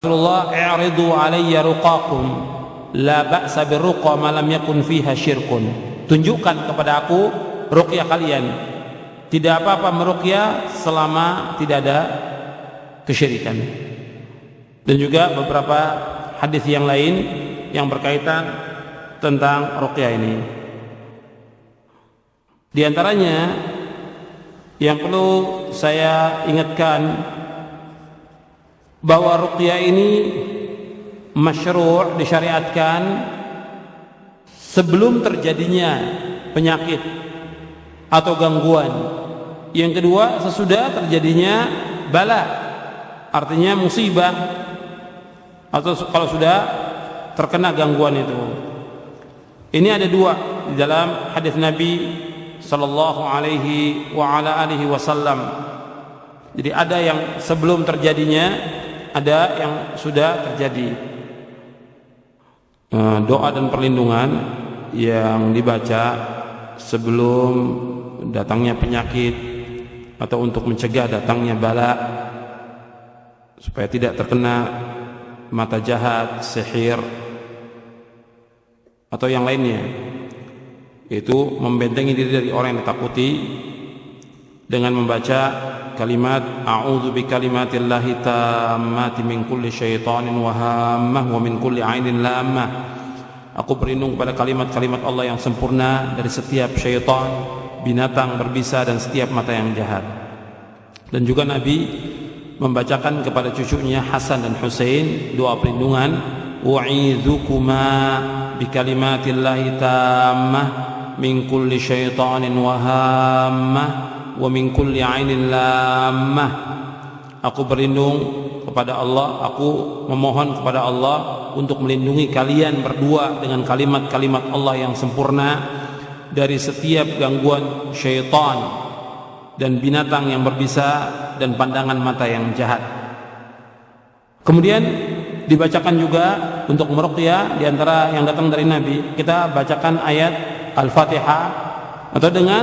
Rasulullah, "I'ridu alayya ruqakum la ba'sa birruqa ma lam yakun fiha syirkun." Tunjukkan kepada aku ruqyah kalian. Tidak apa-apa meruqyah selama tidak ada kesyirikan. Dan juga beberapa hadis yang lain yang berkaitan tentang ruqyah ini. Di antaranya yang perlu saya ingatkan bahwa ruqyah ini masyru', disyariatkan sebelum terjadinya penyakit atau gangguan. Yang kedua, sesudah terjadinya bala, artinya musibah, atau kalau sudah terkena gangguan itu. Ini ada dua di dalam hadis Nabi sallallahu alaihi wa ala alihi wasallam. Jadi ada yang sebelum terjadinya, ada yang sudah terjadi. Doa dan perlindungan yang dibaca sebelum datangnya penyakit atau untuk mencegah datangnya bala, supaya tidak terkena mata jahat, sihir atau yang lainnya, itu membentengi diri dari orang yang ditakuti dengan membaca kalimat a'udzu bikalimatillahi tammati min kulli syaitanin wa hammah wa min kulli ainin lammah. Aku berlindung pada kalimat-kalimat Allah yang sempurna dari setiap syaitan, binatang berbisa, dan setiap mata yang jahat. Dan juga Nabi membacakan kepada cucunya Hasan dan Husain doa perlindungan, u'idzukuma bikalimatillahi tammah min kulli syaitanin wa hammah wa min kulli ainin lammah. Aku berlindung kepada Allah, aku memohon kepada Allah untuk melindungi kalian berdua dengan kalimat-kalimat Allah yang sempurna dari setiap gangguan syaitan dan binatang yang berbisa dan pandangan mata yang jahat. Kemudian dibacakan juga untuk meruqyah di antara yang datang dari Nabi, kita bacakan ayat Al-Fatihah atau dengan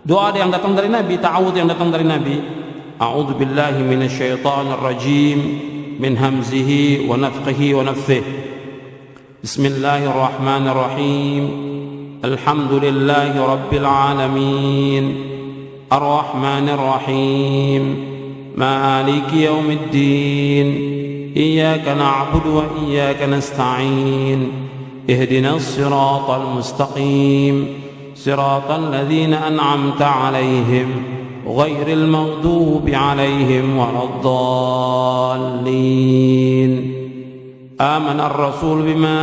doa yang datang dari Nabi, ta'awudz yang datang dari Nabi. A'udzu billahi minasyaitonir rajim min hamzihi wa nafthihi wa nafthihi. Bismillahirrahmanirrahim. Alhamdulillahi rabbil alamin. Arrahmanir rahim. Maliki yaumiddin. Iyyaka na'budu wa iyyaka nasta'in. Ihdinas siratal mustaqim. صراط الذين أنعمت عليهم غير المغضوب عليهم ولا الضالين آمن الرسول بما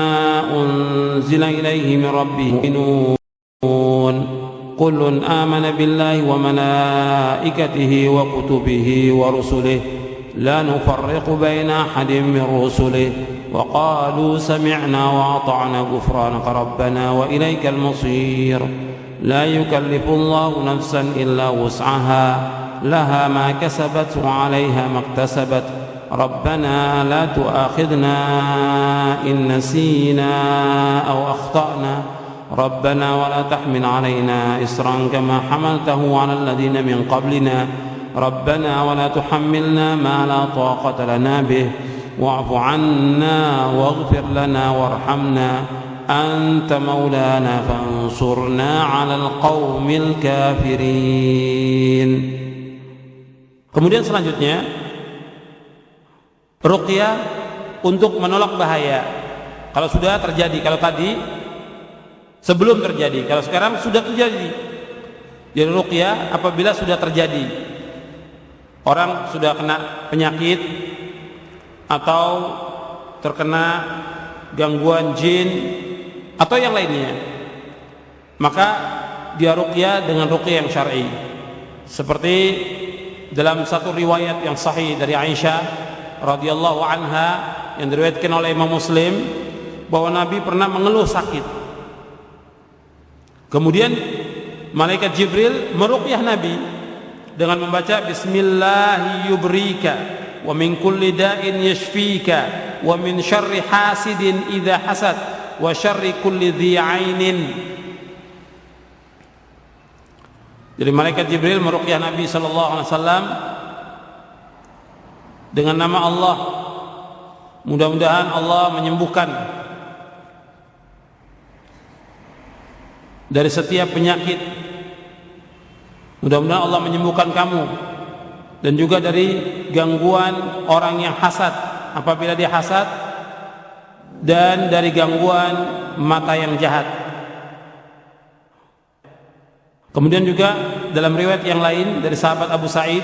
أنزل إليه من ربه كل آمن بالله وملائكته وكتبه ورسله لا نفرق بين أحد من رسله وقالوا سمعنا وأطعنا غفرانك ربنا وإليك المصير لا يكلف الله نفسا إلا وسعها لها ما كسبت وعليها ما اكتسبت ربنا لا تؤاخذنا إن نسينا أو أخطأنا ربنا ولا تحمل علينا إصرا كما حملته على الذين من قبلنا ربنا ولا تحملنا ما لا طاقة لنا به واعف عنا واغفر لنا وارحمنا أنت مولانا فانصرنا على القوم الكافرين. Kemudian selanjutnya ruqyah untuk menolak bahaya. Kalau sudah terjadi, kalau tadi sebelum terjadi, kalau sekarang sudah terjadi. Jadi ruqyah apabila sudah terjadi, orang sudah kena penyakit atau terkena gangguan jin atau yang lainnya, maka dia ruqyah dengan ruqyah yang syar'i. Seperti dalam satu riwayat yang sahih dari Aisyah radhiyallahu anha yang diriwayatkan oleh Imam Muslim, bahwa Nabi pernah mengeluh sakit. Kemudian malaikat Jibril meruqyah Nabi dengan membaca Bismillahi yubrika wa min kulli da'in yashfika wa min syarri hasidin idza hasad wa syarri kulli dhi 'ainin. Jadi malaikat Jibril meruqyah Nabi sallallahu alaihi wasallam dengan nama Allah Mudah-mudahan Allah menyembuhkan dari setiap penyakit. Mudah-mudahan Allah menyembuhkan kamu dan juga dari gangguan orang yang hasad apabila dia hasad, dan dari gangguan mata yang jahat. Kemudian juga dalam riwayat yang lain dari sahabat Abu Sa'id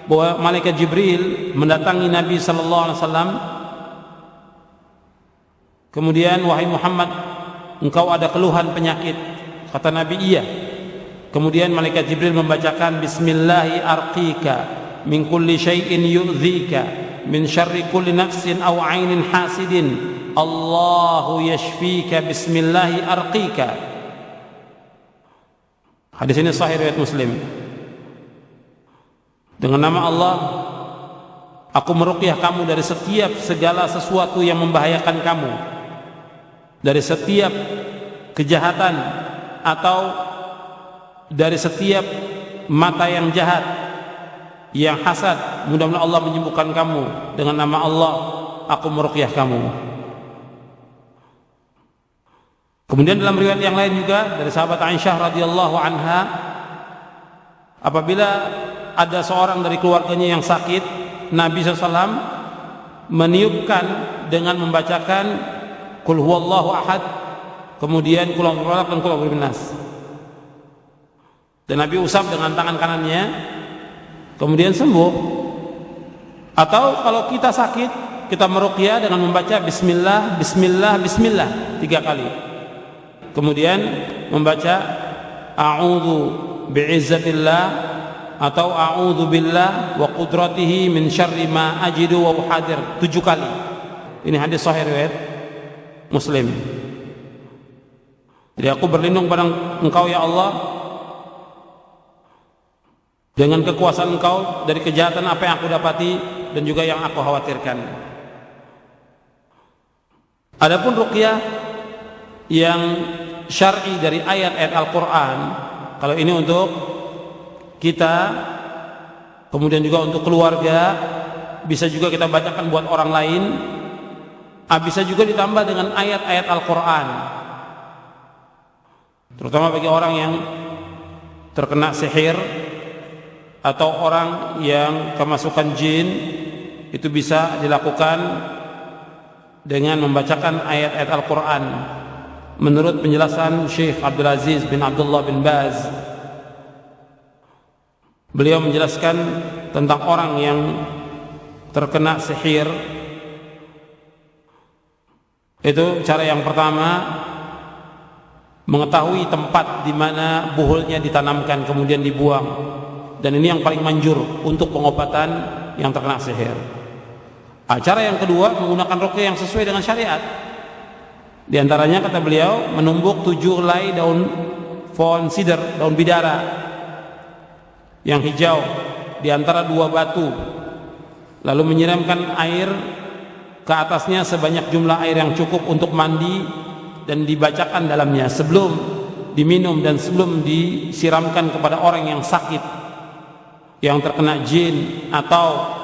bahwa malaikat Jibril mendatangi Nabi sallallahu alaihi wasallam. Kemudian, wahai Muhammad, engkau ada keluhan penyakit? Kata Nabi, iya. Kemudian malaikat Jibril membacakan, Bismillahi arqika min kulli syai'in yu'dhika min syarri kulli nafsin aw 'ainin hasidin, Allahu yashfika bismillahi arqika. Hadis ini sahih riwayat Muslim. Dengan nama Allah, aku meruqyah kamu dari setiap segala sesuatu yang membahayakan kamu, dari setiap kejahatan atau dari setiap mata yang jahat, yang hasad. Mudah-mudahan Allah menyembuhkan kamu. Dengan nama Allah, aku meruqyah kamu. Kemudian dalam riwayat yang lain juga dari sahabat Aisyah radhiyallahu anha, apabila ada seorang dari keluarganya yang sakit, Nabi SAW meniupkan dengan membacakan Qul huwallahu ahad, kemudian Qul a'udzu birabbil falaq dan Qul a'udzu birabbin nas. Dan Nabi usap dengan tangan kanannya, kemudian sembuh. Atau kalau kita sakit, kita meruqyah dengan membaca Bismillah, Bismillah, Bismillah 3 kali. Kemudian membaca A'udzu bi'izzatillah atau A'udzu billah wa qudratihi min syarri ma ajidu wa uhadir 7 kali. Ini hadis sahih riwayat Muslim. Jadi aku berlindung pada Engkau ya Allah dengan kekuasaan Engkau dari kejahatan apa yang aku dapati dan juga yang aku khawatirkan. Adapun ruqyah yang syar'i dari ayat-ayat Al-Quran, kalau ini untuk kita, kemudian juga untuk keluarga, bisa juga kita bacakan buat orang lain, bisa juga ditambah dengan ayat-ayat Al-Quran, terutama bagi orang yang terkena sihir atau orang yang kemasukan jin. Itu bisa dilakukan dengan membacakan ayat-ayat Al-Quran. Menurut penjelasan Syekh Abdul Aziz bin Abdullah bin Baz, beliau menjelaskan tentang orang yang terkena sihir. Itu cara yang pertama, mengetahui tempat di mana buhulnya ditanamkan kemudian dibuang. Dan ini yang paling manjur untuk pengobatan yang terkena sihir. Cara yang kedua, menggunakan ruqyah yang sesuai dengan syariat. Di antaranya kata beliau, menumbuk 7 helai daun pohon sider, daun bidara yang hijau di antara 2 batu, lalu menyiramkan air ke atasnya sebanyak jumlah air yang cukup untuk mandi, dan dibacakan dalamnya sebelum diminum dan sebelum disiramkan kepada orang yang sakit, yang terkena jin atau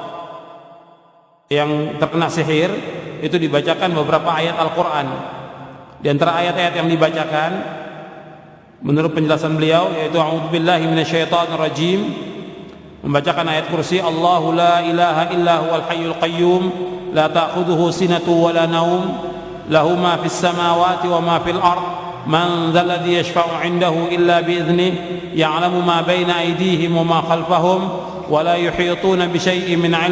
yang terkena sihir. Itu dibacakan beberapa ayat Al-Quran. Di antara ayat-ayat yang dibacakan menurut penjelasan beliau yaitu a'udzubillahi minasyaitonir rajim, membacakan ayat kursi, Allahu la ilaha illa huwal hayyul qayyum la ta'khudhuhu sinatu wa la naum lahu ma fis samawati wa ma fil ard man dzal ladzi yashfa'u 'indahu illa bi idznihi ya'lamu ma baina aydihim wa ma khalfahum wa la yuhituna bi syai'in min 'ilmihi